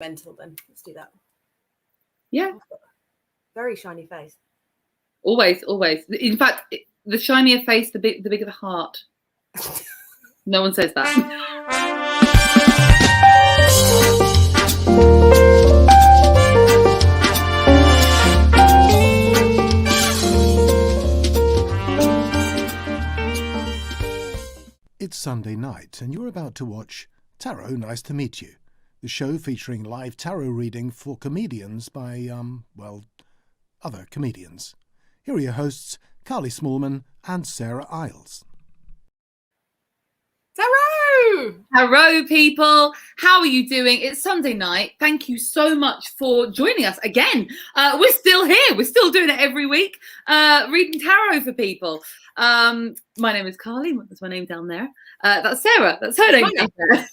mental then. Let's do that. Yeah. Very shiny face. Always. In fact, the shinier face, the bigger the heart. No one says that. It's Sunday night and you're about to watch Tarot Nice to Meet You, the show featuring live tarot reading for comedians by, other comedians. Here are your hosts, Carly Smallman and Sarah Isles. Hello, people. How are you doing? It's Sunday night. Thank you so much for joining us again. We're still here. We're still doing it every week, reading tarot for people. My name is Carly. That's my name down there. That's Sarah. That's her name down there.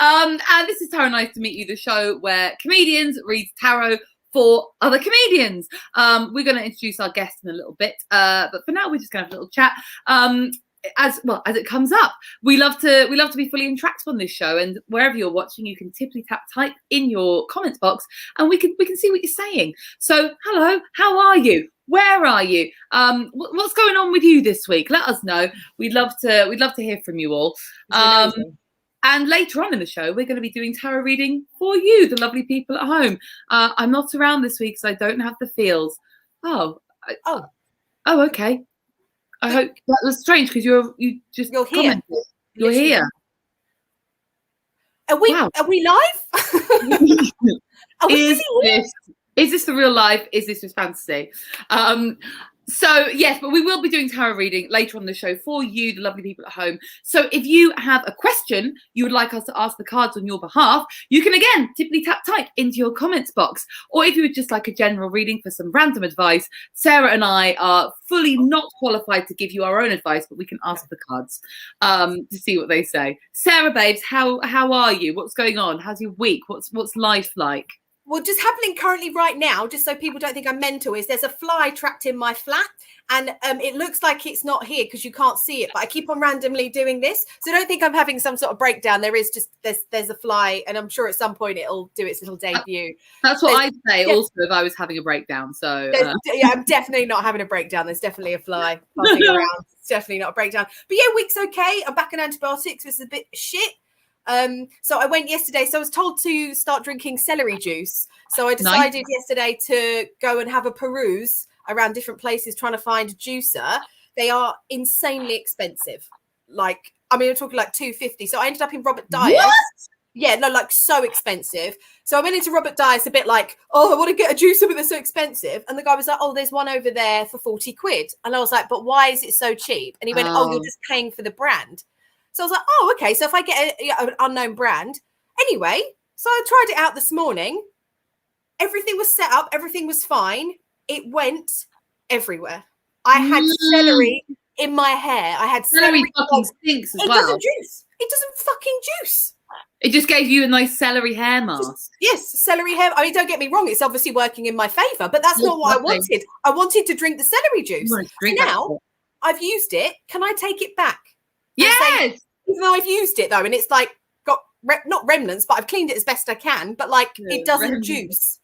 And this is Tarot Nice to Meet You, the show where comedians read tarot for other comedians. We're going to introduce our guest in a little bit, but for now we're just going to have a little chat. As it comes up, we love to be fully interactive on this show, and wherever you're watching, you can tippity tap type in your comments box, and we can see what you're saying. So, hello, how are you? Where are you? What's going on with you this week? Let us know. We'd love to hear from you all. And later on in the show, we're going to be doing tarot reading for you, the lovely people at home. I'm not around this week, so I don't have the feels. Oh, okay. I hope that was strange because you're here. You're here. Are we live? Are we Is this the real life? Is this just fantasy? So yes, but we will be doing tarot reading later on the show for you, the lovely people at home. So if you have a question you would like us to ask the cards on your behalf, you can again tippity tap type into your comments box. Or if you would just like a general reading for some random advice, Sarah and I are fully not qualified to give you our own advice, but we can ask the cards to see what they say. Sarah, babes, how are you? What's going on? How's your week? What's life like? Well, just happening currently right now, just so people don't think I'm mental, is there's a fly trapped in my flat, and it looks like it's not here because you can't see it, but I keep on randomly doing this, so don't think I'm having some sort of breakdown. There is just there's a fly, and I'm sure at some point it'll do its little debut. That's what I'd say also if I was having a breakdown. So yeah, I'm definitely not having a breakdown. There's definitely a fly passing around. It's definitely not a breakdown. But yeah, week's okay. I'm back on antibiotics, which is a bit shit. So I went yesterday. So I was told to start drinking celery juice. So I decided yesterday to go and have a peruse around different places trying to find a juicer. They are insanely expensive. We're talking like $250. So I ended up in Robert Dyer's. What? Yeah, no, like so expensive. So I went into Robert Dyer's a bit like, I want to get a juicer, but they're so expensive. And the guy was like, there's one over there for 40 quid. And I was like, but why is it so cheap? And he went, you're just paying for the brand. So I was like, okay. So if I get an unknown brand. Anyway, so I tried it out this morning. Everything was set up. Everything was fine. It went everywhere. I had celery in my hair. I had celery. Fucking stinks as well. It doesn't juice. It doesn't fucking juice. It just gave you a nice celery hair mask. Yes, celery hair. I mean, don't get me wrong. It's obviously working in my favour, but that's not what I wanted. I wanted to drink the celery juice. Now I've used it. Can I take it back? Yes. Even though I've used it though, and it's like got not remnants, but I've cleaned it as best I can. But it doesn't juice.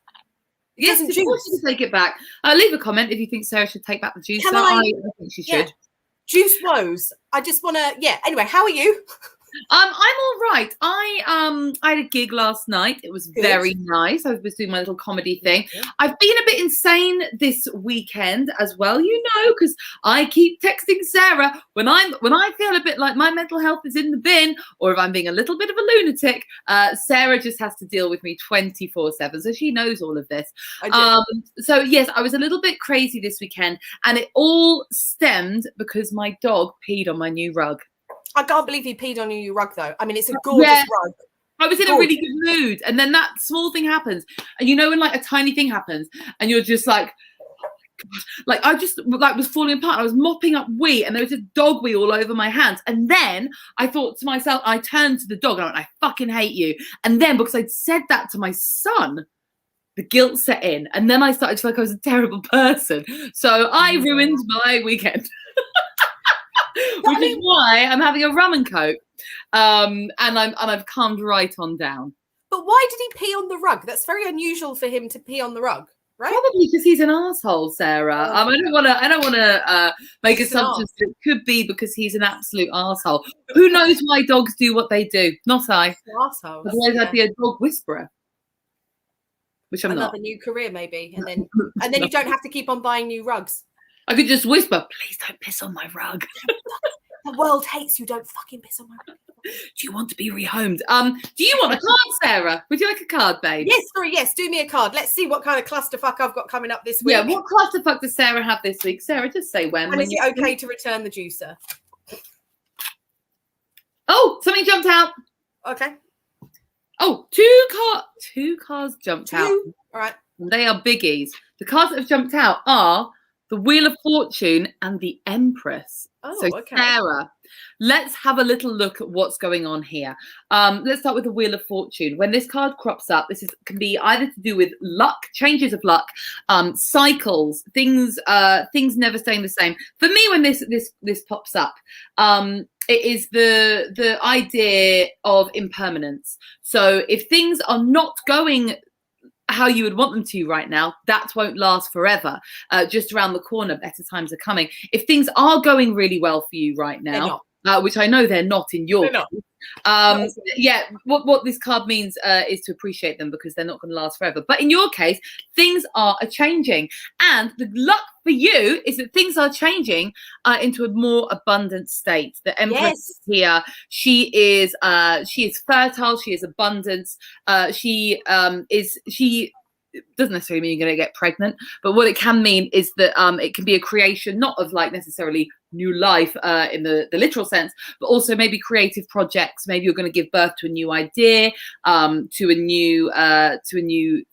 Yes, of course you can take it back. Leave a comment if you think Sarah should take back the juice. I think she should. Juice woes. I just want to. Yeah. Anyway, how are you? I'm all right. I had a gig last night. It was very nice. I was doing my little comedy thing. I've been a bit insane this weekend as well, because I keep texting Sarah when I feel a bit like my mental health is in the bin, or if I'm being a little bit of a lunatic. Sarah just has to deal with me 24/7, so she knows all of this. So yes, I was a little bit crazy this weekend, and it all stemmed because my dog peed on my new rug. I can't believe he peed on your new rug, though. I mean, it's a gorgeous rug. I was in a really good mood, and then that small thing happens, and when like a tiny thing happens, and you're just like, I just was falling apart. I was mopping up wee, and there was a dog wee all over my hands. And then I thought to myself, I turned to the dog, and I went, I fucking hate you. And then because I'd said that to my son, the guilt set in, and then I started to feel like I was a terrible person. So I ruined my weekend. Which is why I'm having a rum and coke, and I've calmed right on down. But why did he pee on the rug? That's very unusual for him to pee on the rug, right? Probably because he's an asshole, Sarah. I don't want to make assumptions. But it could be because he's an absolute asshole. Who knows why dogs do what they do? Not I. Assholes. Otherwise, I'd be a dog whisperer, which I'm not. Another new career, maybe, and then you don't have to keep on buying new rugs. I could just whisper, "Please don't piss on my rug." The world hates you. Don't fucking piss on my rug. Do you want to be rehomed? Do you want a card, Sarah? Would you like a card, babe? Yes, sorry, yes. Do me a card. Let's see what kind of clusterfuck I've got coming up this week. Yeah, what clusterfuck does Sarah have this week? Sarah, just say when. And is it okay to return the juicer? Oh, something jumped out. Okay. Oh, two cards jumped out. All right. And they are biggies. The cards that have jumped out are the Wheel of Fortune and the Empress. Oh, so okay. Sarah, let's have a little look at what's going on here. Let's start with the Wheel of Fortune. When this card crops up, can be either to do with luck, changes of luck, cycles, things never staying the same. For me, when this pops up, it is the idea of impermanence. So if things are not going how you would want them to right now, that won't last forever. Just around the corner, better times are coming. If things are going really well for you right now, which I know they're not in your case, yeah, what this card means is to appreciate them because they're not going to last forever. But in your case, things are changing, and the luck for you is that things are changing into a more abundant state. The Empress here, she is fertile, she is abundance, she doesn't necessarily mean you're going to get pregnant, but what it can mean is that it can be a creation, not of like necessarily new life in the literal sense, but also maybe creative projects. Maybe you're going to give birth to a new idea, to a new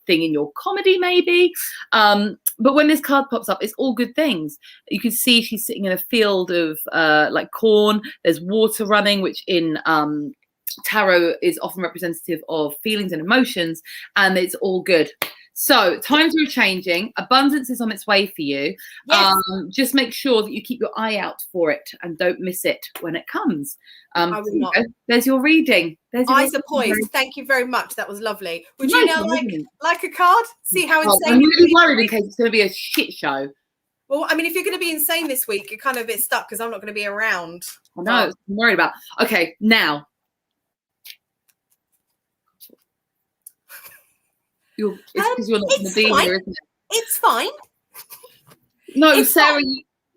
thing in your comedy, maybe. But when this card pops up, it's all good things. You can see she's sitting in a field of like corn. There's water running, which in tarot is often representative of feelings and emotions, and it's all good. So times are changing. Abundance is on its way for you. Yes. Just make sure that you keep your eye out for it and don't miss it when it comes. I will not. There's your reading. Eyes are poised. Thank you very much. That was lovely. Would you now like a card? See how insane. I'm really worried in case it's going to be a shit show. Well, I mean, if you're going to be insane this week, you're kind of a bit stuck because I'm not going to be around. I know. I'm worried about. Okay, now. It's because you're not going to be here, isn't it? It's fine. No, it's Sarah,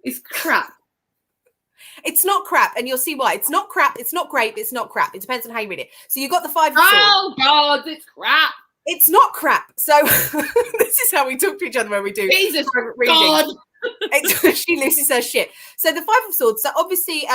it's crap. It's not crap, and you'll see why. It's not crap. It's not great. But it's not crap. It depends on how you read it. So you got the 5 of swords. Oh God, it's crap. It's not crap. So this is how we talk to each other when we do. Jesus God. She loses her shit. So the 5 of swords. So obviously,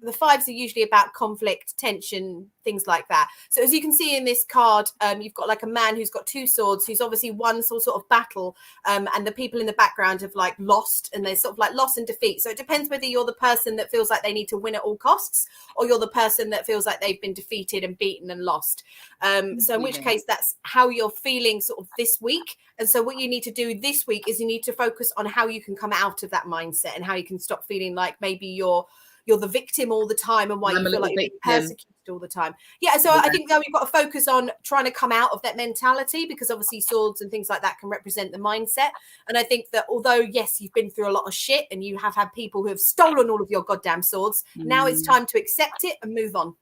the 5s are usually about conflict, tension, things like that. So as you can see in this card, you've got like a man who's got 2 swords, who's obviously won some sort of battle, and the people in the background have like lost, and there's sort of like loss and defeat. So it depends whether you're the person that feels like they need to win at all costs, or you're the person that feels like they've been defeated and beaten and lost. So in which case, that's how you're feeling sort of this week. And so what you need to do this week is you need to focus on how you can come out of that mindset and how you can stop feeling like maybe you're the victim all the time and why you feel like you're being persecuted all the time. Yeah, so I think that we've got to focus on trying to come out of that mentality, because obviously swords and things like that can represent the mindset. And I think that although, yes, you've been through a lot of shit and you have had people who have stolen all of your goddamn swords, now it's time to accept it and move on.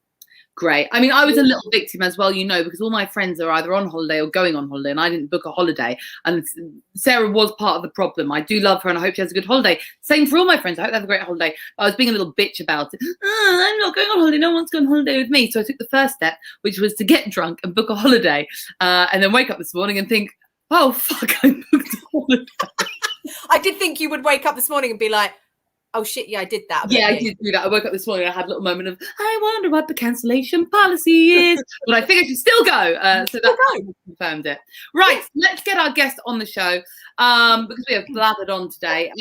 Great. I mean, I was a little victim as well, because all my friends are either on holiday or going on holiday, and I didn't book a holiday. And Sarah was part of the problem. I do love her, and I hope she has a good holiday. Same for all my friends. I hope they have a great holiday. But I was being a little bitch about it. I'm not going on holiday. No one's going on holiday with me. So I took the first step, which was to get drunk and book a holiday, and then wake up this morning and think, oh, fuck, I booked a holiday. I did think you would wake up this morning and be like, oh shit, yeah, I did that. Yeah, I did do that. I woke up this morning and I had a little moment of, I wonder what the cancellation policy is. But I think I should still go. So that confirmed it. Right, let's get our guest on the show, because we have blathered on today.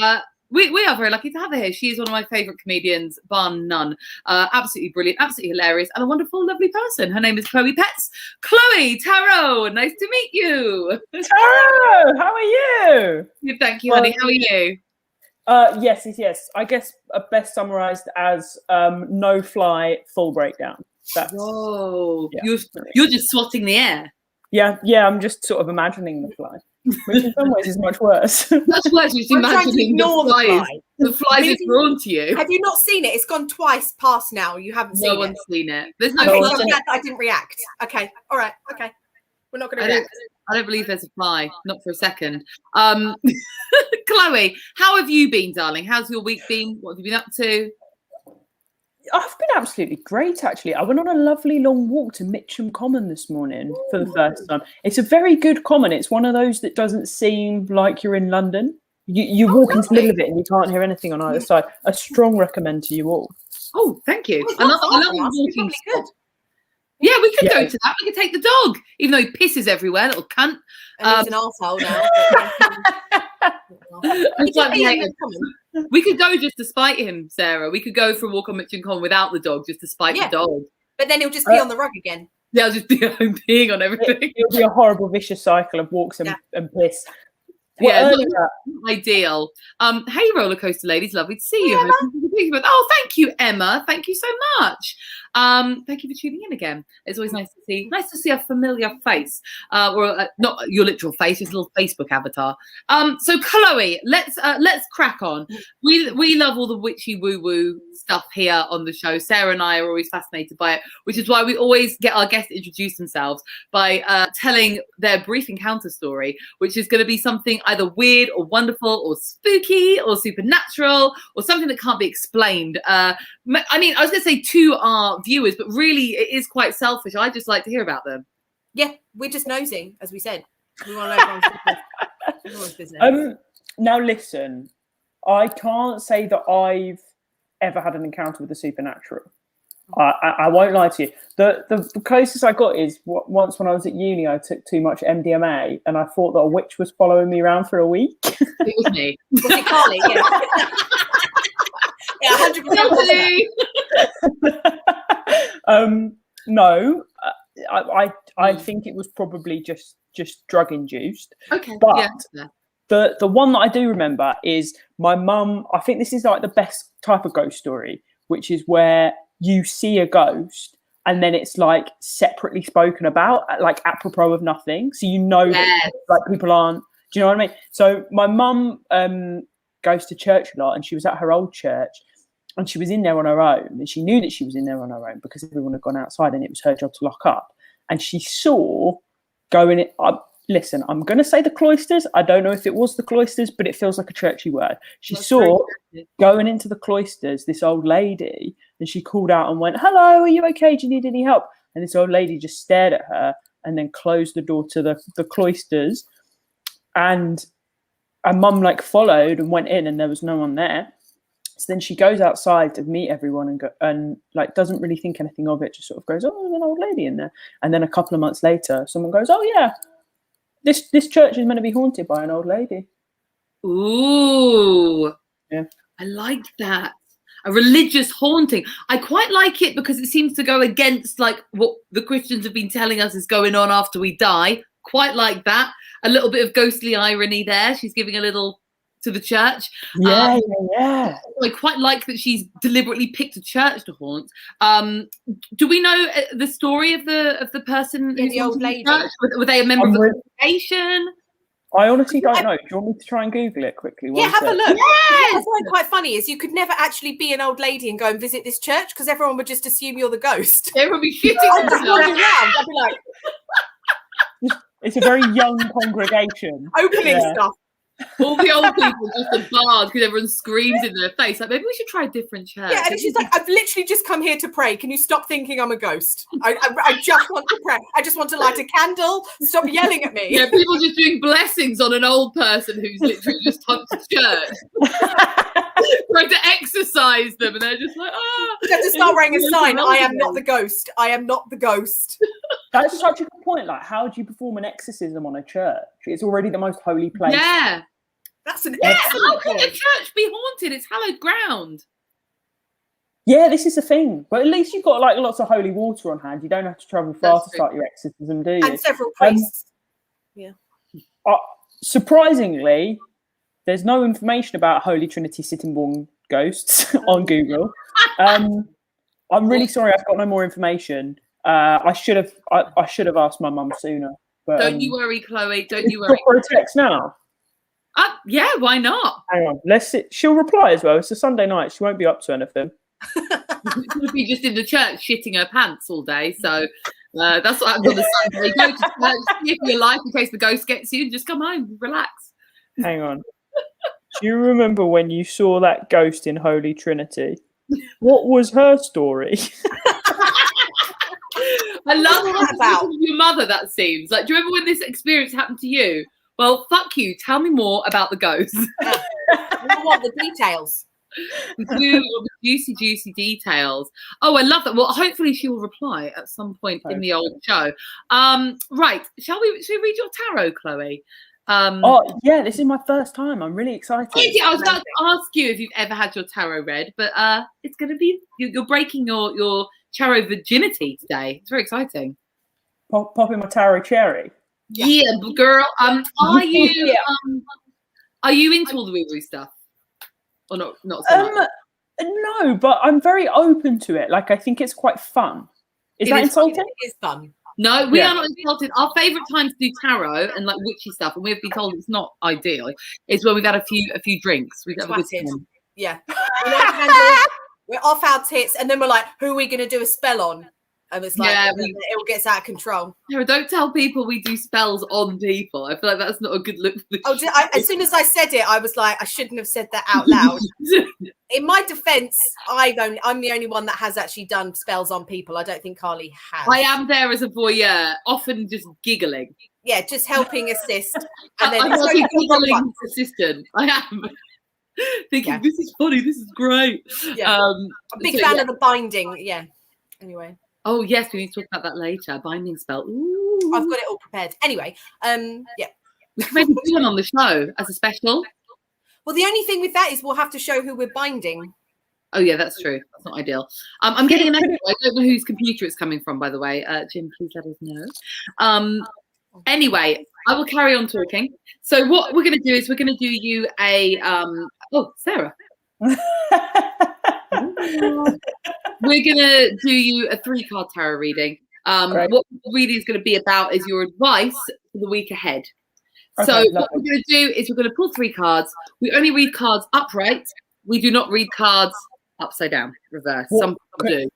We are very lucky to have her here. She is one of my favourite comedians, bar none. Absolutely brilliant, absolutely hilarious, and a wonderful, lovely person. Her name is Chloe Petts. Chloe Tarot, nice to meet you. Tarot, how are you? Good, thank you, honey. How are you? Yes. I guess best summarized as no fly, full breakdown. Whoa, yeah. You're just swatting the air. Yeah, I'm just sort of imagining the fly, which in some ways is much worse. That's worse. Just I'm trying to imagining ignore the fly. The flies are drawn to you. Have you not seen it? It's gone twice past now. You haven't seen it. No one's seen it. There's no. Okay, fly. so I'm glad that I didn't react. Okay, all right, okay. We're not going to react. I don't believe there's a fly. Not for a second. Chloe, how have you been, darling? How's your week been? What have you been up to? I've been absolutely great, actually. I went on a lovely long walk to Mitcham Common this morning for the first time. It's a very good common. It's one of those that doesn't seem like you're in London. You walk into the middle of it and you can't hear anything on either side. A strong recommend to you all. Oh, thank you. I love walking. Good. Yeah, we could go to that. We could take the dog, even though he pisses everywhere, little cunt. And he's an arsehole now. It's like we could go just to spite him, Sarah. We could go for a walk on Mitcham Common without the dog, just to spite the dog. But then he'll just pee on the rug again. Yeah, I'll just be peeing on everything. It'll be a horrible, vicious cycle of walks and piss. Yeah, not ideal. Hey, roller coaster ladies, lovely to see you. Oh, thank you, Emma. Thank you so much. Thank you for tuning in again. It's always nice to see a familiar face, or not your literal face, just a little Facebook avatar. So Chloe, let's crack on. We love all the witchy woo woo stuff here on the show. Sarah and I are always fascinated by it, which is why we always get our guests to introduce themselves by telling their brief encounter story, which is going to be something either weird or wonderful or spooky or supernatural or something that can't be explained. I mean, I was going to say to our viewers, but really it is quite selfish. I just like to hear about them. Yeah, we're just nosing, as we said. We want to know everyone's business. Now listen, I can't say that I've ever had an encounter with the supernatural. I won't lie to you. The closest I got is once when I was at uni, I took too much MDMA and I thought that a witch was following me around for a week. It was me. Was it Carly? Yeah. 100%. No, I think it was probably just drug induced. Okay. But yeah. the one that I do remember is my mum. I think this is like the best type of ghost story, which is where you see a ghost and then it's like separately spoken about, like apropos of nothing. So you know that like people aren't. Do you know what I mean? So my mum goes to church a lot, and she was at her old church. And she was in there on her own, and she knew that she was in there on her own because everyone had gone outside and it was her job to lock up. And she saw going in. Listen, I'm going to say the cloisters. I don't know if it was the cloisters, but it feels like a churchy word. She saw going into the cloisters this old lady, and she called out and went, "Hello, are you okay? Do you need any help?" And this old lady just stared at her and then closed the door to the cloisters. And mum like followed and went in, and there was no one there. So then she goes outside to meet everyone and like doesn't really think anything of it, just sort of goes, "Oh, there's an old lady in there." And then a couple of months later, someone goes, "Oh yeah, this church is meant to be haunted by an old lady." Ooh, yeah, I like that. A religious haunting. I quite like it because it seems to go against like what the Christians have been telling us is going on after we die. Quite like that. A little bit of ghostly irony there. She's giving a little to the church. Yeah. I quite like that she's deliberately picked a church to haunt. Do we know the story of the person? Yeah, the old lady. Were they a member of the congregation? I honestly don't know. Do you want me to try and Google it quickly? Yeah, have a look. Yes! What's quite funny is you could never actually be an old lady and go and visit this church because everyone would just assume you're the ghost. Everyone would be shooting themselves around. I'd be like, it's a very young congregation. Opening stuff. All the old people just barred because everyone screams in their face. Like, maybe we should try a different church. Yeah, and she's like, "I've literally just come here to pray. Can you stop thinking I'm a ghost? I just want to pray. I just want to light a candle. Stop yelling at me." Yeah, people just doing blessings on an old person who's literally just come to church. Trying to exorcise them, and they're just like, "Oh." You have to start wearing a sign. "I am not the ghost. I am not the ghost." That's such a good point. Like, how do you perform an exorcism on a church? It's already the most holy place. Yeah. That's an How can a church be haunted? It's hallowed ground. Yeah, this is the thing. But at least you've got like lots of holy water on hand. You don't have to travel far to start your exorcism, do you? And several priests. Yeah. Surprisingly, there's no information about Holy Trinity Sittingbourne ghosts on Google. I'm really sorry, I've got no more information. I should have asked my mum sooner. But, Don't you worry, Chloe. Don't you worry. Drop her a text now. Yeah, why not? Hang on, let's see. She'll reply as well. It's a Sunday night. She won't be up to anything. She'll be just in the church shitting her pants all day. So that's what happens on the Sunday. Go to church, see for your life in case the ghost gets you, and just come home, relax. Hang on. Do you remember when you saw that ghost in Holy Trinity? What was her story? I love how your mother that seems. Like, do you remember when this experience happened to you? Well, fuck you. Tell me more about the ghost. I want the details. We do want the juicy details. Oh, I love that. Well, hopefully she will reply at some point in the old show. Right. Should we read your tarot, Chloe? Oh, yeah, this is my first time. I'm really excited. I was about to ask you if you've ever had your tarot read, but it's going to be, you're breaking your tarot virginity today. It's very exciting. Popping my tarot cherry. Yeah, girl. Are you into all the woo-woo stuff? Or not so much? No, but I'm very open to it. Like, I think it's quite fun. Is that insulting? It is fun. No, we are not insulted. Our favourite time to do tarot and like witchy stuff, and we've been told it's not ideal, is when we've had a few drinks. We've had a good time. Yeah. We're off our tits, and then we're like, who are we going to do a spell on? And it's like, it all gets out of control. No, don't tell people we do spells on people. I feel like that's not a good look for the as soon as I said it, I was like, I shouldn't have said that out loud. In my defense, I'm the only one that has actually done spells on people. I don't think Carly has. I am there as a voyeur, often just giggling. Yeah, just helping assist. And then I'm not a giggling assistant. I am. Thinking, this is funny, this is great. Yeah. I'm a big fan of the binding. Yeah. Anyway. Oh yes, we need to talk about that later. Binding spell. Ooh. I've got it all prepared. Anyway, yeah. We can maybe do one on the show as a special. Well, the only thing with that is we'll have to show who we're binding. Oh yeah, that's true. That's not ideal. I'm getting an echo. I don't know whose computer it's coming from, by the way. Jim, please let us know. Anyway, I will carry on talking. So what we're going to do is we're going to do you a Sarah. We're going to do you a 3-card tarot reading. What the reading is going to be about is your advice for the week ahead. Okay, so what we're going to do is we're going to pull 3 cards. We only read cards upright. We do not read cards upside down, reverse. Some people do.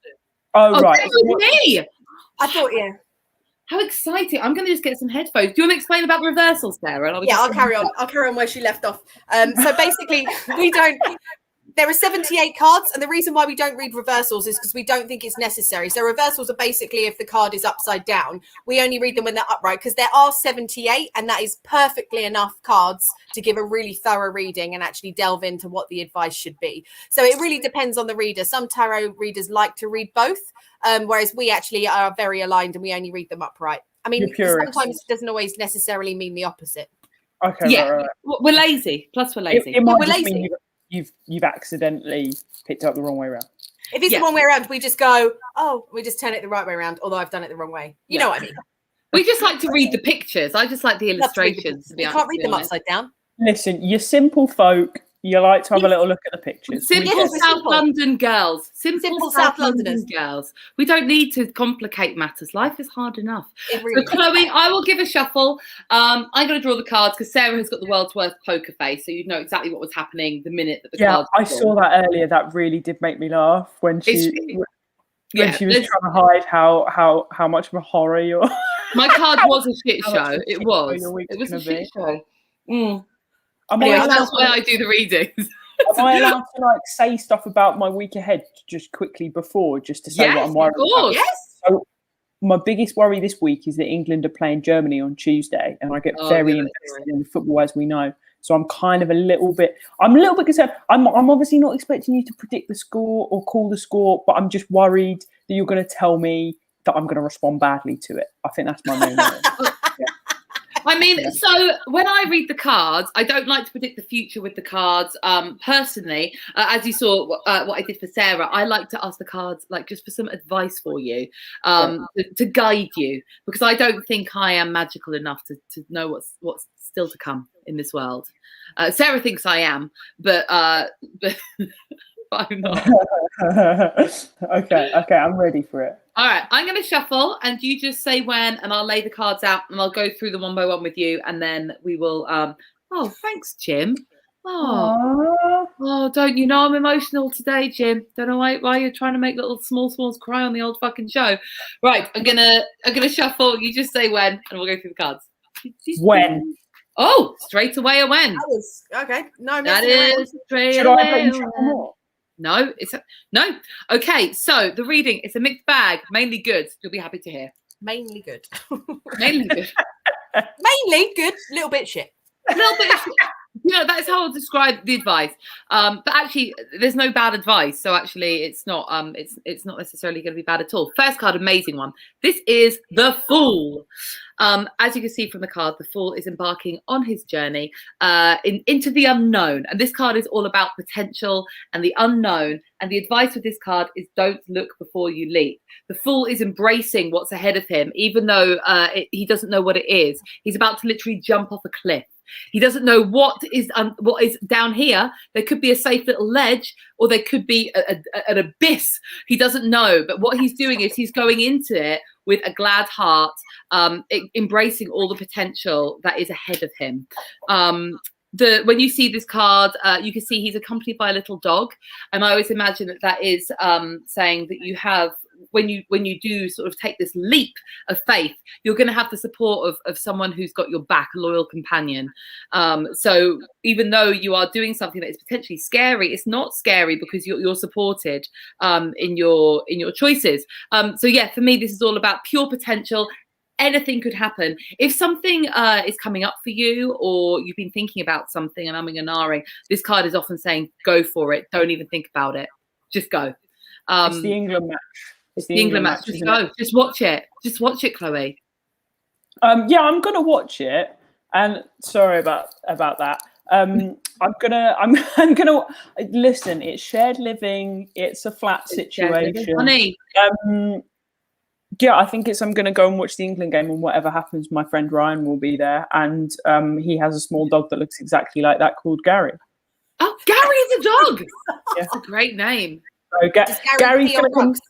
Oh, right. Me. I thought, yeah. How exciting. I'm going to just get some headphones. Do you want to explain about reversals, Sarah? I'll carry on. I'll carry on where she left off. So basically, there are 78 cards, and the reason why we don't read reversals is because we don't think it's necessary. So reversals are basically if the card is upside down. We only read them when they're upright because there are 78, and that is perfectly enough cards to give a really thorough reading and actually delve into what the advice should be. So it really depends on the reader. Some tarot readers like to read both, whereas we actually are very aligned and we only read them upright. I mean, sometimes it doesn't always necessarily mean the opposite. Okay, yeah, right. We're lazy. Plus, we're lazy. It might we're just lazy. mean you've accidentally picked it up the wrong way around. If it's the wrong way around, we just go, we just turn it the right way around, although I've done it the wrong way. You know what I mean? We just like to read the pictures. I just like the illustrations. You can't read them upside down. Listen, you're simple folk. You like to have a little look at the pictures. Simple South London girls. Simple South London girls. We don't need to complicate matters. Life is hard enough. Really so, Chloe, I will give a shuffle. I'm going to draw the cards because Sarah has got the world's worst poker face, so you'd know exactly what was happening the minute that the cards were drawn. Saw that earlier. That really did make me laugh when she was trying to hide how much of a horror you're. My card was a shit show. It was. It was a shit show. That's why I do the readings. Am I allowed to say stuff about my week ahead just quickly before, just to say what I'm worried about? Yes. So my biggest worry this week is that England are playing Germany on Tuesday, and I get very invested in football, as we know. So I'm kind of a little bit concerned. I'm obviously not expecting you to predict the score or call the score, but I'm just worried that you're going to tell me that I'm going to respond badly to it. I think that's my main worry. I mean, so when I read the cards, I don't like to predict the future with the cards. Personally, as you saw what I did for Sarah, I like to ask the cards just for some advice for you, to guide you, because I don't think I am magical enough to know what's still to come in this world. Sarah thinks I am, but but I'm not. Okay, I'm ready for it. All right, I'm going to shuffle, and you just say when, and I'll lay the cards out, and I'll go through them one by one with you, and then we will. Oh, thanks, Jim. Oh, don't you know I'm emotional today, Jim? Don't know why you're trying to make little small smalls cry on the old fucking show. Right, I'm gonna shuffle. You just say when, and we'll go through the cards. When? Oh, straight away a when. That was okay. No, That is straight Should away. I let you shuffle more? No, no. Okay, so the reading is a mixed bag, mainly good. You'll be happy to hear. mainly good. Mainly good. Mainly good, little bit shit. A little bit of shit. You know, that's how I'll describe the advice. But actually, there's no bad advice. So actually, it's not not necessarily going to be bad at all. First card, amazing one. This is the Fool. As you can see from the card, the Fool is embarking on his journey into the unknown. And this card is all about potential and the unknown. And the advice with this card is don't look before you leap. The Fool is embracing what's ahead of him, even though he doesn't know what it is. He's about to literally jump off a cliff. He doesn't know what is down here. There could be a safe little ledge, or there could be an abyss. He doesn't know. But what he's doing is he's going into it with a glad heart, embracing all the potential that is ahead of him. When you see this card, you can see he's accompanied by a little dog, and I always imagine that is saying that you have. When you do sort of take this leap of faith, you're going to have the support of someone who's got your back, a loyal companion. So even though you are doing something that is potentially scary, it's not scary because you're supported in your choices. So yeah, for me, this is all about pure potential. Anything could happen. If something is coming up for you, or you've been thinking about something and umming and ahhing, this card is often saying, go for it. Don't even think about it. Just go. It's the England match. It's the England match. Just go. Just watch it. Just watch it, Chloe. Yeah, I'm gonna watch it. And sorry about that. I'm gonna listen. It's shared living. It's a flat situation. Honey. Yeah, I think I'm gonna go and watch the England game, and whatever happens, my friend Ryan will be there, and he has a small dog that looks exactly like that called Gary. Oh, Gary's a dog. Yeah. That's a great name. So Gary's gonna come. Rugs?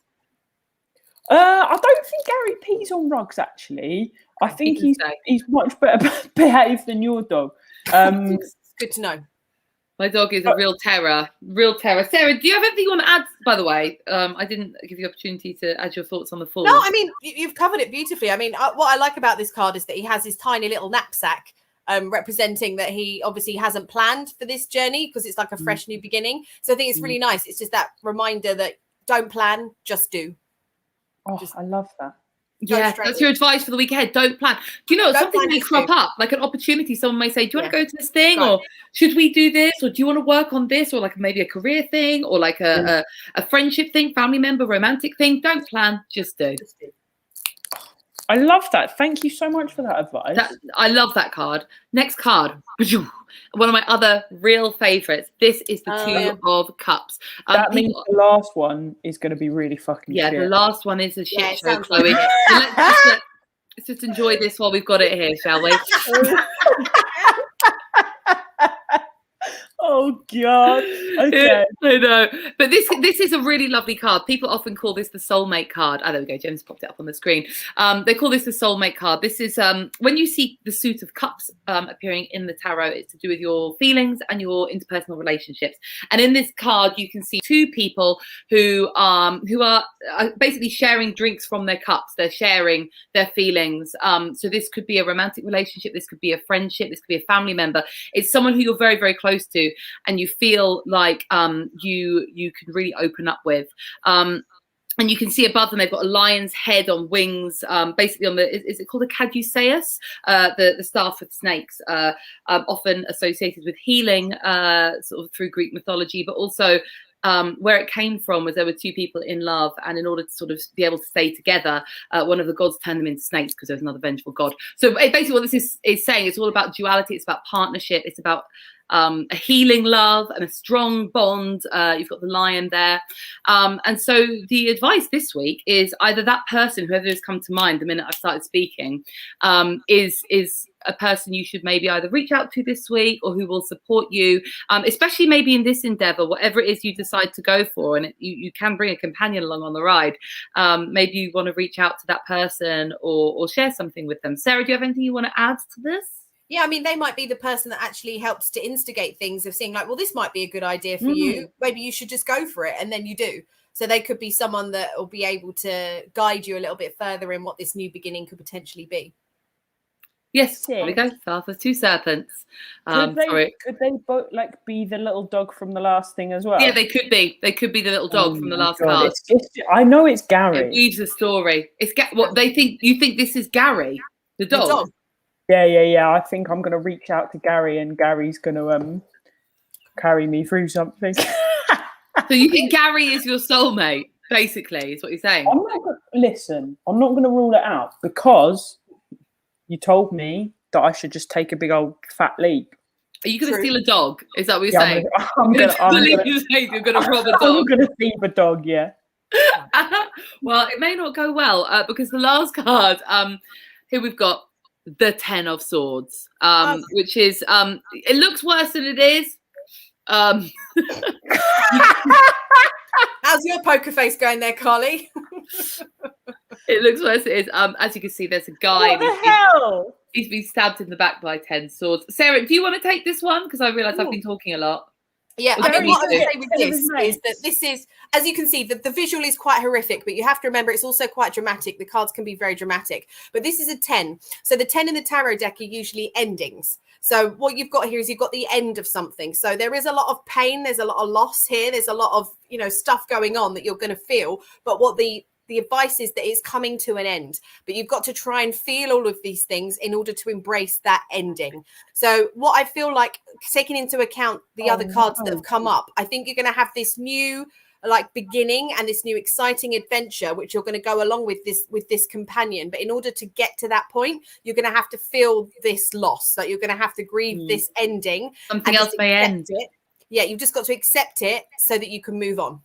I don't think Gary pees on rugs. Actually, I think he's much better behaved than your dog. It's good to know. My dog is a real terror. Real terror. Sarah, do you have anything you want to add? By the way, I didn't give you the opportunity to add your thoughts on the Fool. No, I mean you've covered it beautifully. I mean, what I like about this card is that he has his tiny little knapsack. Representing that he obviously hasn't planned for this journey because it's like a fresh new beginning. So I think it's really nice. It's just that reminder that don't plan, just do. Oh, I love that. Yeah, that's your advice for the week ahead. Don't plan. Do you know, something may crop up, like an opportunity. Someone may say, do you want to go to this thing? Right. Or should we do this? Or do you want to work on this? Or like maybe a career thing, or like a friendship thing, family member, romantic thing. Don't plan, just do. I love that. Thank you so much for that advice. I love that card. Next card. One of my other real favourites. This is the Two of Cups. That means the last one is going to be really fucking shit. The last one is a shit show, Chloe. So let's just enjoy this while we've got it here, shall we? Oh God! Okay, I know, but this is a really lovely card. People often call this the soulmate card. Oh, there we go. James popped it up on the screen. They call this the soulmate card. This is when you see the Suit of Cups appearing in the tarot. It's to do with your feelings and your interpersonal relationships. And in this card, you can see two people who are basically sharing drinks from their cups. They're sharing their feelings. So this could be a romantic relationship. This could be a friendship. This could be a family member. It's someone who you're very, very close to, and you feel like you can really open up with. And you can see above them, they've got a lion's head on wings, basically on the, is it called a caduceus? The staff with snakes, often associated with healing, sort of through Greek mythology, but also where it came from was there were two people in love, and in order to sort of be able to stay together, one of the gods turned them into snakes because there was another vengeful god. So basically what this is saying, it's all about duality, it's about partnership, it's about a healing love and a strong bond. You've got the lion there. And so the advice this week is either that person, whoever has come to mind the minute I've started speaking, is a person you should maybe either reach out to this week or who will support you, especially maybe in this endeavor, whatever it is you decide to go for. And you can bring a companion along on the ride. Maybe you want to reach out to that person or share something with them. Sarah, do you have anything you want to add to this? Yeah, I mean, they might be the person that actually helps to instigate things of seeing like, well, this might be a good idea for you. Maybe you should just go for it. And then you do. So they could be someone that will be able to guide you a little bit further in what this new beginning could potentially be. Yes, there we go. Father, two serpents. Could they both like be the little dog from the last thing as well? Yeah, they could be. They could be the little dog from the last card. I know it's Gary. It weaves the story. It's what they think. You think this is Gary, the dog? The dog. Yeah. I think I'm gonna reach out to Gary, and Gary's gonna carry me through something. So you think Gary is your soulmate? Basically, is what you're saying. I'm not gonna rule it out because you told me that I should just take a big old fat leap. Are you going to steal a dog? Is that what you're saying? I'm going to rob a dog. I'm going to thieve a dog, yeah. Well, it may not go well because the last card, here we've got the 10 of Swords, which is, it looks worse than it is. How's your poker face going there, Carly? It looks worse than it is. As you can see, there's a guy. What the hell? He's been stabbed in the back by 10 swords. Sarah, do you want to take this one? Because I realise I've been talking a lot. Yeah, I mean, what I would say with this is that this is, as you can see, the visual is quite horrific, but you have to remember it's also quite dramatic. The cards can be very dramatic, but this is a 10. So the 10 in the tarot deck are usually endings. So what you've got here is you've got the end of something. So there is a lot of pain. There's a lot of loss here. There's a lot of, stuff going on that you're going to feel. But what the advice is that it's coming to an end, but you've got to try and feel all of these things in order to embrace that ending. So what I feel like, taking into account the other cards that have come up, I think you're going to have this new beginning and this new exciting adventure, which you're going to go along with this companion. But in order to get to that point, you're going to have to feel this loss. Like you're going to have to grieve this ending. Something else may end. Yeah, you've just got to accept it so that you can move on.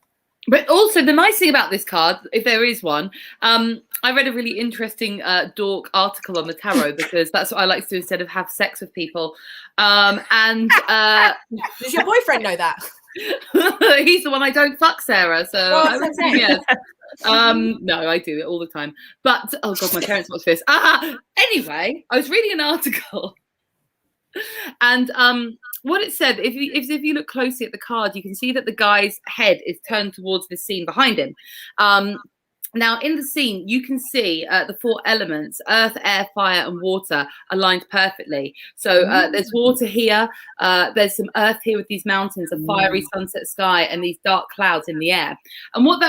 But also the nice thing about this card, if there is one, I read a really interesting dork article on the tarot because that's what I like to do instead of have sex with people. Does your boyfriend know that? He's the one I don't fuck, Sarah. So I would say yes. No, I do it all the time. But oh god, my parents watch this. Anyway, I was reading an article, and what it said, if you look closely at the card, you can see that the guy's head is turned towards the scene behind him. Now, in the scene, you can see the 4 elements, earth, air, fire, and water, aligned perfectly. So there's water here, there's some earth here with these mountains, a fiery sunset sky, and these dark clouds in the air. And what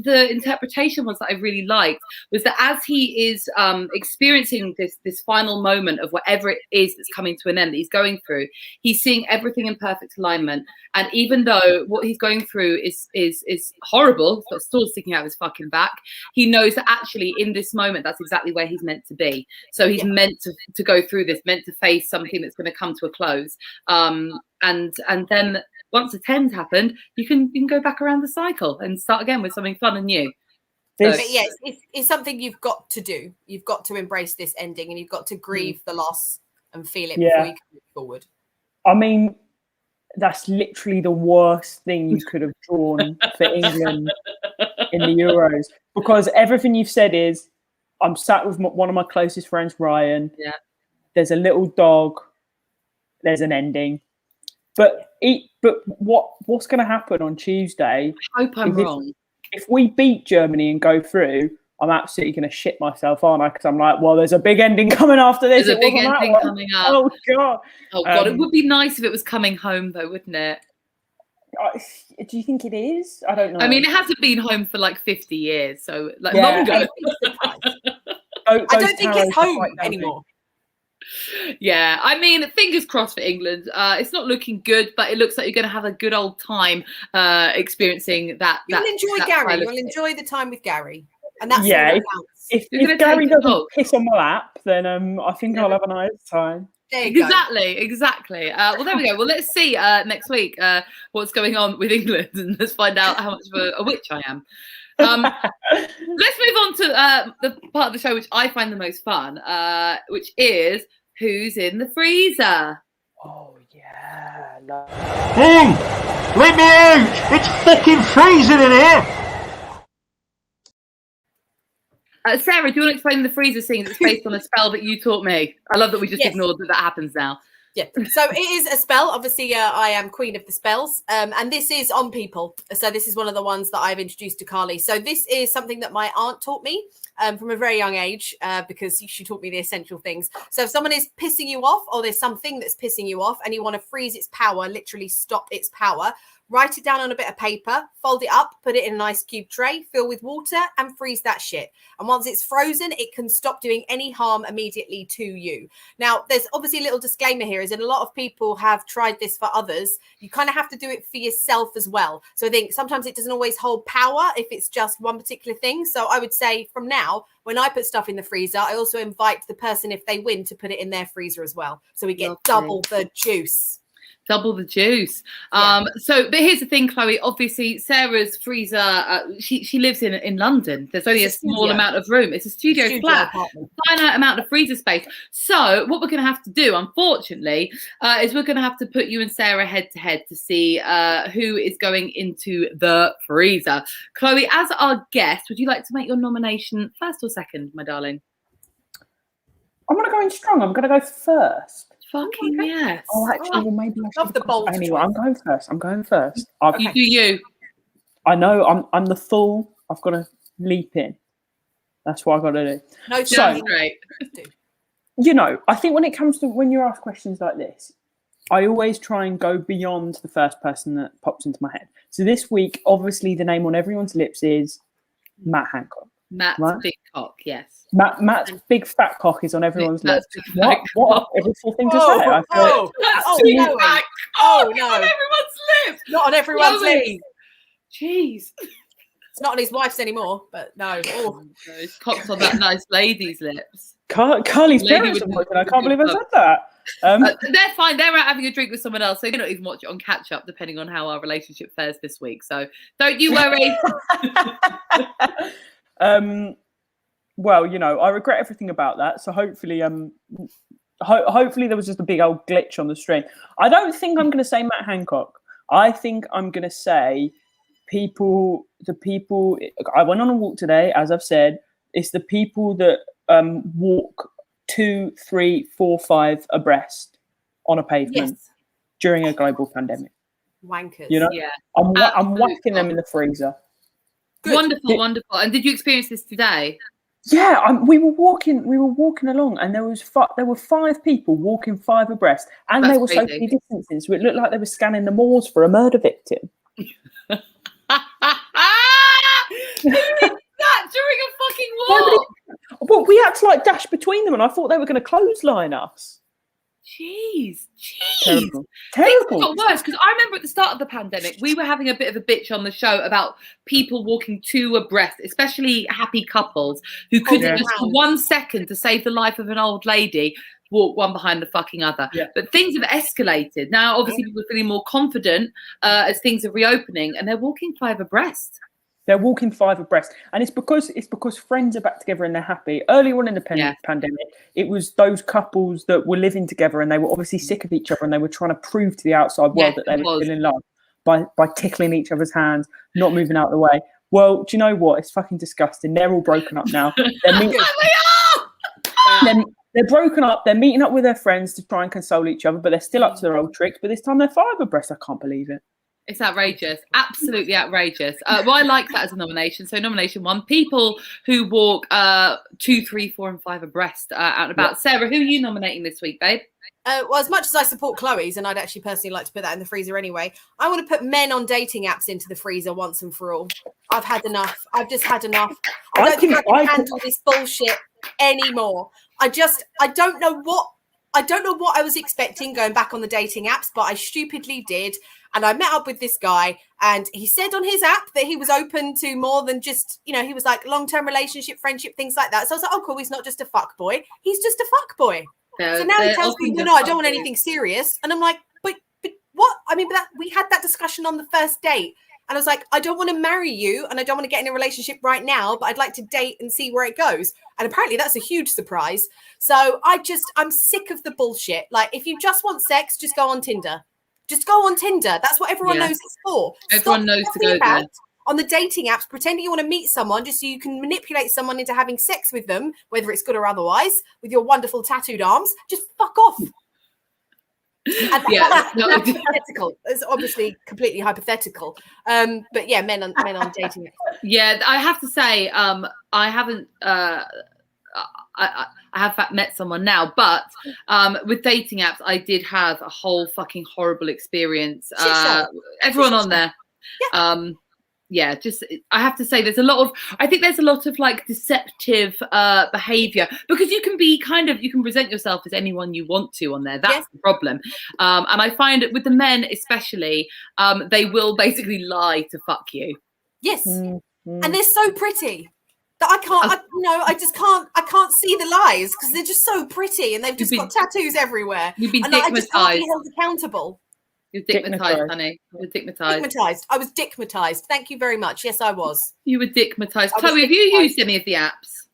the interpretation was that I really liked was that as he is experiencing this final moment of whatever it is that's coming to an end that he's going through, he's seeing everything in perfect alignment. And even though what he's going through is horrible, he's got swords sticking out of his fucking back, he knows that actually in this moment that's exactly where he's meant to be. So he's meant to go through this, meant to face something that's going to come to a close. And then once the 10's happened, you can go back around the cycle and start again with something fun and new. But yes, it's something you've got to do. You've got to embrace this ending, and you've got to grieve the loss and feel it before you can move forward. I mean, that's literally the worst thing you could have drawn for England in the Euros, because everything you've said is, I'm sat with one of my closest friends, Ryan. Yeah. There's a little dog. There's an ending. But what's going to happen on Tuesday? I hope I'm wrong. If we beat Germany and go through, I'm absolutely going to shit myself, aren't I? Because I'm like, well, there's a big ending coming after this. There's a big ending coming up. Oh, God. Oh, God. It would be nice if it was coming home, though, wouldn't it? Do you think it is? I don't know. I mean, it hasn't been home for like 50 years. So, longer. I don't think it's home anymore. Yeah, I mean, fingers crossed for England. It's not looking good, but it looks like you're going to have a good old time experiencing that. You'll enjoy Gary. You'll enjoy the time with Gary. And that's if Gary doesn't piss on my lap, then I think I'll have a nice time. There you Exactly. Well, there we go. Well, let's see next week what's going on with England, and let's find out how much of a witch I am. Let's move on to the part of the show which I find the most fun, which is Who's in the Freezer? Oh, yeah. No. Hey! Let me out! It's fucking freezing in here! Sarah, do you want to explain the freezer scene that's based on a spell that you taught me? I love that we just Yes. ignored that happens now. Yeah, so it is a spell. Obviously, I am queen of the spells, and this is on people. So this is one of the ones that I've introduced to Carly. So this is something that my aunt taught me from a very young age because she taught me the essential things. So if someone is pissing you off, or there's something that's pissing you off, and you want to freeze its power, literally stop its power, write it down on a bit of paper, fold it up, put it in an ice cube tray, fill with water, and freeze that shit. And once it's frozen, it can stop doing any harm immediately to you. Now, there's obviously a little disclaimer here, is that a lot of people have tried this for others. You kind of have to do it for yourself as well. So I think sometimes it doesn't always hold power if it's just one particular thing. So I would say from now, when I put stuff in the freezer, I also invite the person, if they win, to put it in their freezer as well. So we get double the juice. Double the juice. Yeah. But here's the thing, Chloe. Obviously, Sarah's freezer, she lives in London. There's only a small amount of room. It's a studio flat, finite amount of freezer space. So what we're going to have to do, unfortunately, is we're going to have to put you and Sarah head to head to see who is going into the freezer. Chloe, as our guest, would you like to make your nomination first or second, my darling? I'm going to go in strong. I'm going to go first. Fucking yes. Oh, actually, well, maybe I Love should the bold anyway. choice. I'm going first. You do you. I know I'm the fool. I've got to leap in. That's what I've got to do. No, So great. You know, I think when you're asked questions like this, I always try and go beyond the first person that pops into my head. So this week, obviously, the name on everyone's lips is Matt Hancock. Matt's right? big cock, yes. Matt's big fat cock is on everyone's lips. Matt's What a awful thing to say. I feel no. Oh, no. On everyone's lips. Not on everyone's lips. Jeez. It's not on his wife's anymore, but no. Oh. His cock's on that nice lady's lips. Carly's Lady parents with are watching. the- I can't believe I said that. They're fine. They're out having a drink with someone else. So they don't even watch it on catch up, depending on how our relationship fares this week. So don't you worry. Well, you know, I regret everything about that. So hopefully, hopefully there was just a big old glitch on the stream. I don't think I'm going to say Matt Hancock. I think I'm going to say the people. I went on a walk today, as I've said. It's the people that walk 2, 3, 4, 5 abreast on a pavement during a global pandemic. Wankers. You know, Yeah. I'm whacking them in the freezer. Good. Wonderful. And did you experience this today? Yeah, we were walking along, and there were 5 people walking 5 abreast, and That's they were crazy. socially distancing, so it looked like they were scanning the moors for a murder victim. Who did that during a fucking walk? Well, we had to like dash between them, and I thought they were going to clothesline us. Jeez. Terrible. Things got worse because I remember at the start of the pandemic, we were having a bit of a bitch on the show about people walking 2 abreast, especially happy couples who couldn't just for 1 second to save the life of an old lady walk one behind the fucking other. Yeah. But things have escalated. Now, obviously, people are feeling more confident as things are reopening, and they're walking 5 abreast. They're walking 5 abreast, and it's because friends are back together and they're happy. Earlier on in the pandemic, it was those couples that were living together and they were obviously sick of each other, and they were trying to prove to the outside world that they were still in love by tickling each other's hands, not moving out of the way. Well, do you know what? It's fucking disgusting. They're all broken up now. They're broken up. They're meeting up with their friends to try and console each other, but they're still up to their old tricks. But this time they're 5 abreast. I can't believe it. It's outrageous. Absolutely outrageous. Well, I like that as a nomination. So nomination 1, people who walk 2, 3, 4 and 5 abreast out and about. Sarah, who are you nominating this week, babe? Well, as much as I support Chloe's, and I'd actually personally like to put that in the freezer anyway, I want to put men on dating apps into the freezer once and for all. I've had enough. I've just had enough. I don't think I can handle this bullshit anymore. I don't know what I was expecting going back on the dating apps, but I stupidly did. And I met up with this guy, and he said on his app that he was open to more than just, you know, he was like long-term relationship, friendship, things like that. So I was like, oh, cool. He's not just a fuck boy. He's just a fuck boy. So now he tells me, no, I don't want anything serious. And I'm like, but what? I mean, we had that discussion on the first date. And I was like, I don't want to marry you and I don't want to get in a relationship right now, but I'd like to date and see where it goes. And apparently that's a huge surprise. So I'm sick of the bullshit. Like, if you just want sex, just go on Tinder. Just go on Tinder. That's what everyone knows it's for. Everyone knows to go there. On the dating apps, pretending you want to meet someone just so you can manipulate someone into having sex with them, whether it's good or otherwise, with your wonderful tattooed arms. Just fuck off. And that's hypothetical. It's obviously completely hypothetical. But yeah, men on dating apps. Yeah, I have to say, I haven't. I have met someone now, but with dating apps, I did have a whole fucking horrible experience. Everyone on there. Yeah. Just I have to say there's a lot of like deceptive behavior, because you can present yourself as anyone you want to on there. That's the problem. And I find it with the men especially, they will basically lie to fuck you. Yes. And they're so pretty that I can't see the lies, because they're just so pretty and they've just got tattoos everywhere. You've been I just can't be held accountable. You're dickmatized, honey. You're dickmatized. Dickmatized. I was dickmatized. Thank you very much. Yes, I was. You were dickmatized. Chloe, have you used any of the apps?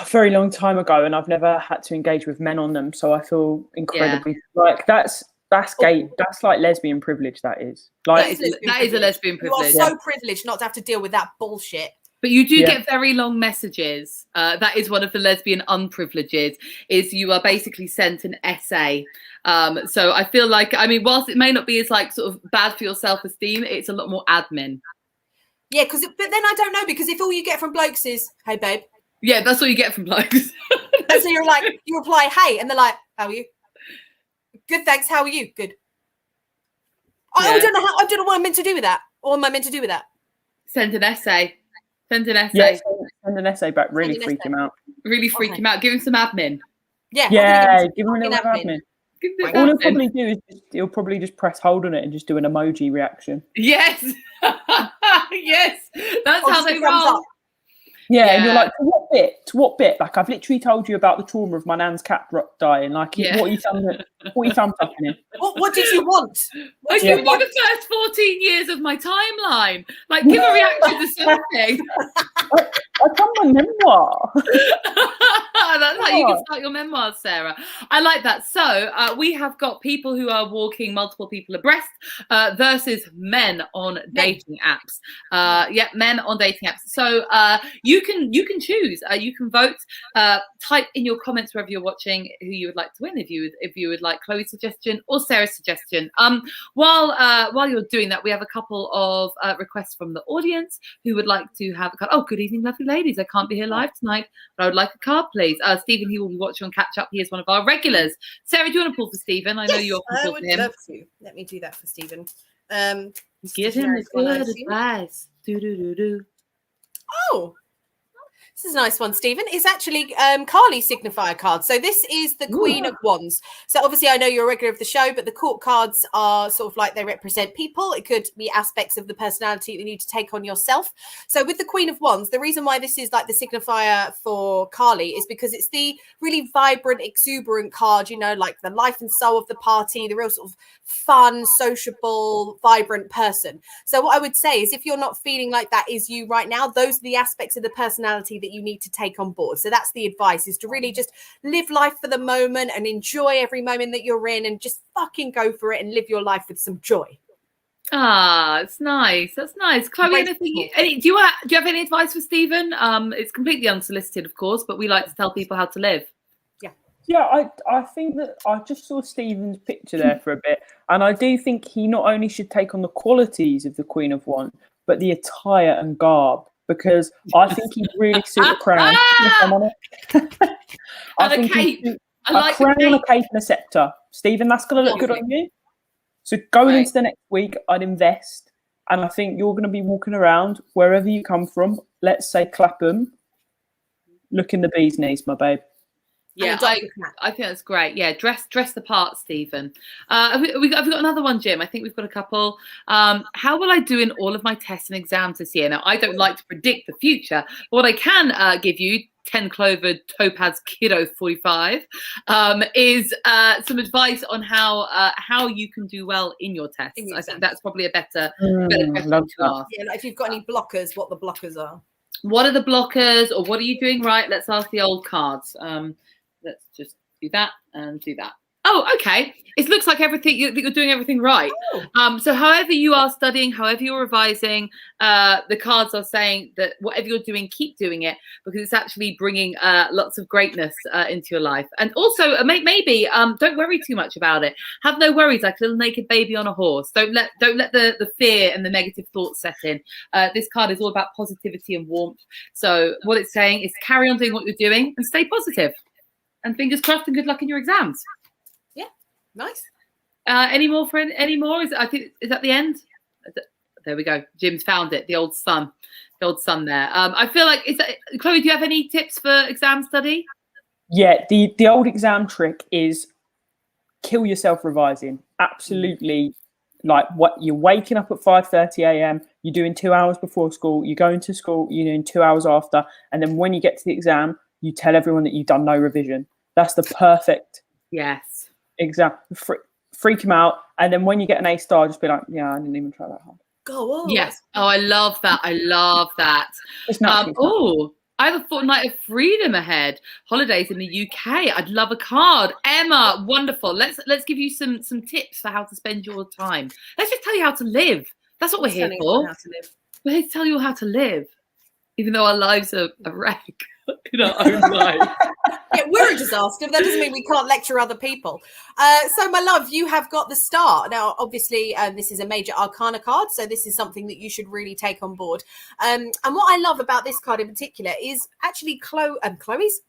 A very long time ago, and I've never had to engage with men on them, so I feel incredibly like that's gay. That's like lesbian privilege. That is like that is a lesbian privilege. You are so privileged not to have to deal with that bullshit. But you do get very long messages. That is one of the lesbian unprivileges, is you are basically sent an essay. So I feel like, I mean, whilst it may not be as like sort of bad for your self-esteem, it's a lot more admin. Yeah, but then I don't know, because if all you get from blokes is, hey, babe. Yeah, that's all you get from blokes. And so you reply, hey, and they're like, how are you? Good, thanks. How are you? Good. I don't know what I'm meant to do with that. What am I meant to do with that? Send an essay. Send an essay. Yeah, send an essay back. Really freak him out. Really freak him out. Give him some admin. Yeah, give him a little admin. All he'll probably do is he'll probably just press hold on it and just do an emoji reaction. Yes. Yes. That's how they roll. Yeah, and you're like, to what bit? Like, I've literally told you about the trauma of my nan's cat dying. Like, what are you thumb fucking in? What did you want? I give you the first 14 years of my timeline. Like, give a reaction to something. I done my memoir. That's how you can start your memoirs, Sarah. I like that. So we have got people who are walking multiple people abreast versus men on dating apps. Men on dating apps. So you can choose. You can vote. Type in your comments wherever you're watching who you would like to win. If you would like Chloe's suggestion or Sarah's suggestion. While you're doing that, we have a couple of requests from the audience who would like to have a card. Oh, good evening, lovely ladies. I can't be here live tonight, but I would like a card, please. Stephen, he will be watching on Catch Up. He is one of our regulars. Sarah, do you want to pull for Stephen? I know you often pull for him. I would love to. Let me do that for Stephen. Give him the good advice. Oh, this is a nice one, Stephen. It's actually Carly's signifier card. So this is the Queen of Wands. So obviously I know you're a regular of the show, but the court cards are sort of like they represent people. It could be aspects of the personality you need to take on yourself. So with the Queen of Wands, the reason why this is like the signifier for Carly is because it's the really vibrant, exuberant card, you know, like the life and soul of the party, the real sort of fun, sociable, vibrant person. So what I would say is if you're not feeling like that is you right now, those are the aspects of the personality that you need to take on board. So that's the advice, is to really just live life for the moment and enjoy every moment that you're in and just fucking go for it and live your life with some joy. It's nice. That's nice. Chloe, do you have any advice for Stephen? It's completely unsolicited, of course, but we like to tell people how to live. Yeah, I think that I just saw Stephen's picture there for a bit, and I do think he not only should take on the qualities of the Queen of Wands, but the attire and garb, because I think he'd really suit a crown. If I'm on it. And a cape. A crown, a cape, and a scepter. Stephen, that's going to look good on you. So going into the next week, I'd invest, and I think you're going to be walking around wherever you come from. Let's say Clapham, looking the bee's knees, my babe. Yeah, I think that's great. Yeah, dress the part, Stephen. Have we got another one, Jim? I think we've got a couple. How will I do in all of my tests and exams this year? Now, I don't like to predict the future, but what I can give you, 10 Clover Topaz Kiddo 45, is some advice on how you can do well in your tests. I think that's probably a better question to ask. Yeah, like if you've got any blockers, what the blockers are. What are the blockers, or what are you doing right? Let's ask the old cards. Let's just do that and do that. Oh, okay. It looks like you're doing everything right. Oh. So however you are studying, however you're revising, the cards are saying that whatever you're doing, keep doing it, because it's actually bringing lots of greatness into your life. And also maybe don't worry too much about it. Have no worries, like a little naked baby on a horse. Don't let the fear and the negative thoughts set in. This card is all about positivity and warmth. So what it's saying is carry on doing what you're doing and stay positive. And fingers crossed and good luck in your exams. Nice. Any more? Is that the end? There we go. Jim's found it. The old sun there. I feel like Chloe, do you have any tips for exam study? Yeah, the old exam trick is kill yourself revising. Absolutely. Like what you're waking up at 5:30 a.m. You're doing 2 hours before school. You're going to school. You're doing 2 hours after, and then when you get to the exam, you tell everyone that you've done no revision. That's the perfect exam. Freak them out, and then when you get an A star, just be like, yeah, I didn't even try that hard. Go on. Yes. Oh, I love that. It's not I have a fortnight of freedom ahead. Holidays in the UK. I'd love a card. Emma, wonderful. Let's give you some tips for how to spend your time. Let's just tell you how to live. That's what we're here for. We're here to tell you how to live, even though our lives are a wreck in our own life. Yeah, we're a disaster, but that doesn't mean we can't lecture other people. So, my love, you have got the Star. Now, obviously, this is a major arcana card, so this is something that you should really take on board. And what I love about this card in particular is actually Carly's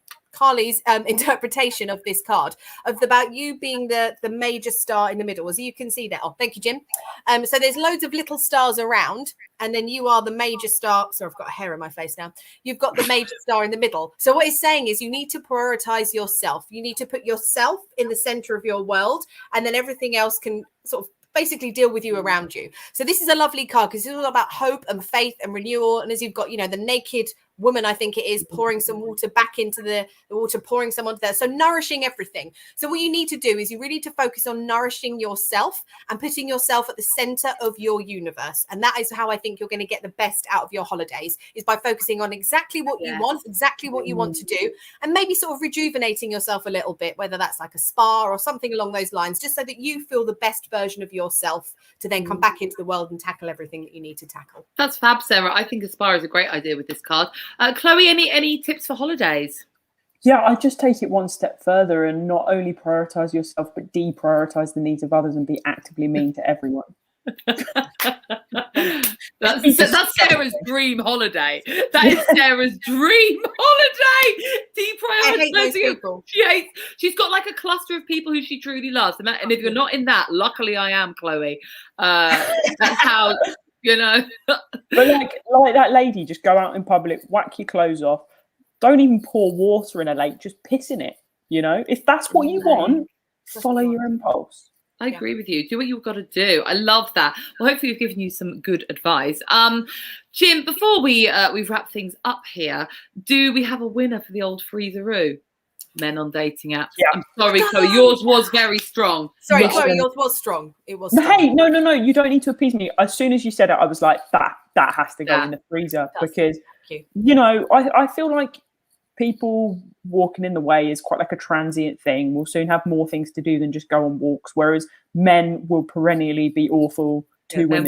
interpretation of this card, about you being the major star in the middle, as you can see there. Oh, thank you, Jim. So there's loads of little stars around, and then you are the major star. So I've got a hair in my face now. You've got the major star in the middle. So what he's saying is you need to prioritize yourself. You need to put yourself in the center of your world, and then everything else can sort of basically deal with you around you. So this is a lovely card because it's all about hope and faith and renewal. And as you've got, the naked woman, I think it is, pouring some water back into the water, pouring some onto there. So nourishing everything. So what you need to do is you really need to focus on nourishing yourself and putting yourself at the center of your universe. And that is how I think you're going to get the best out of your holidays, is by focusing on exactly what you want, exactly what you want to do, and maybe sort of rejuvenating yourself a little bit, whether that's like a spa or something along those lines, just so that you feel the best version of yourself to then come back into the world and tackle everything that you need to tackle. That's fab, Sarah. I think a spa is a great idea with this card. Chloe, any tips for holidays? Yeah, I just take it one step further and not only prioritize yourself, but deprioritize the needs of others and be actively mean to everyone. That's Sarah's dream holiday. That is Sarah's dream holiday. Deprioritizing people. She's got like a cluster of people who she truly loves, and if you're not in that, luckily I am, Chloe. That's how. But like that lady, just go out in public, whack your clothes off. Don't even pour water in a lake, just piss in it. If that's what you want, follow your impulse. I agree with you. Do what you've got to do. I love that. Well, hopefully we've given you some good advice. Jim, before we wrap things up here, do we have a winner for the old freezeroo? Men on dating apps. Yeah. I'm sorry, Chloe. Yours was very strong. Sorry, Chloe. Yours was strong. It was. Hey, no. You don't need to appease me. As soon as you said it, I was like, that has to go in the freezer, because I feel like people walking in the way is quite like a transient thing. We'll soon have more things to do than just go on walks, whereas men will perennially be awful to women.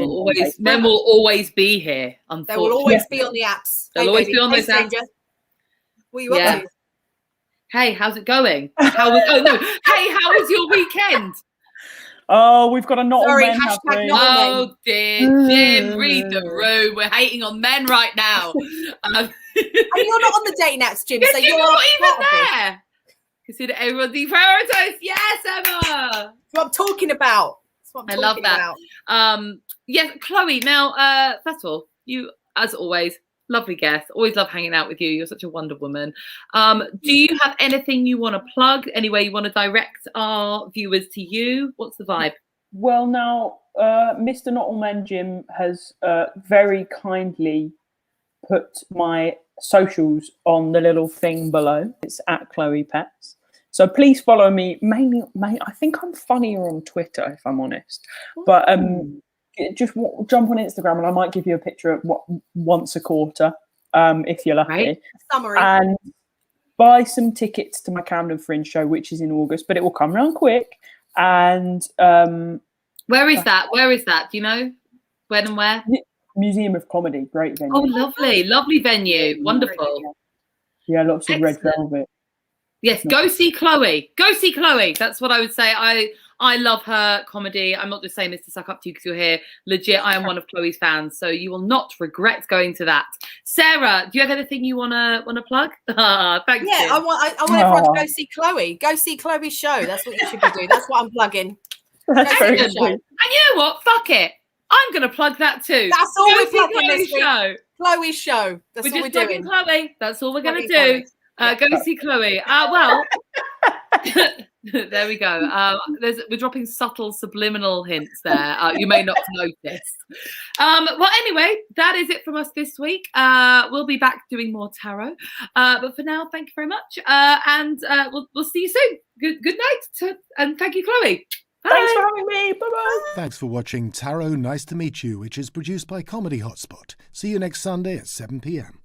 Men will always be here. They will always be on the apps. They'll always be on those apps. What are you up to? Hey, how's it going? Hey, how was your weekend? Oh, we've got a not Sorry, all men. Oh dear, Jim, read the room. We're hating on men right now. And you're not on the dating apps, Jim. Yes, so you're not even there. Consider everyone deprioritized. Yes, Emma. That's what I'm talking about. I love that. Yes, Chloe. Now, first of all, you, as always, lovely guest. Always love hanging out with you. You're such a Wonder Woman. Do you have anything you want to plug? Any way you want to direct our viewers to you? What's the vibe? Well, now, Mr. Not All Men Jim has very kindly put my socials on the little thing below. It's at Chloe Pets. So please follow me. Mainly, I think I'm funnier on Twitter, if I'm honest. But just jump on Instagram, and I might give you a picture of once a quarter, if you're lucky. Right. Summary. And buy some tickets to my Camden Fringe show, which is in August, but it will come around quick. And where is that? Where is that? Do you know when and where? Museum of Comedy, great venue. Oh, lovely venue, wonderful. Yeah, lots of red velvet. Yes, go see Chloe. Go see Chloe. That's what I would say. I love her comedy. I'm not just saying this to suck up to you because you're here. Legit, I am one of Chloe's fans, so you will not regret going to that. Sarah, do you have anything you wanna plug? Thank you. Yeah, I want everyone to go see Chloe. Go see Chloe's show. That's what you should be doing. That's what I'm plugging. That's very good. And you know what? Fuck it. I'm gonna plug that too. That's all we're plugging Chloe's this week. show. Chloe's show. That's all we're doing. Chloe. That's all we're gonna do. Chloe. Go see Chloe. Well, there we go. We're dropping subtle subliminal hints there. You may not notice. Well, anyway, that is it from us this week. We'll be back doing more tarot. But for now, thank you very much. And we'll see you soon. Good night. And thank you, Chloe. Bye. Thanks for having me. Bye-bye. Thanks for watching Tarot Nice to Meet You, which is produced by Comedy Hotspot. See you next Sunday at 7 p.m.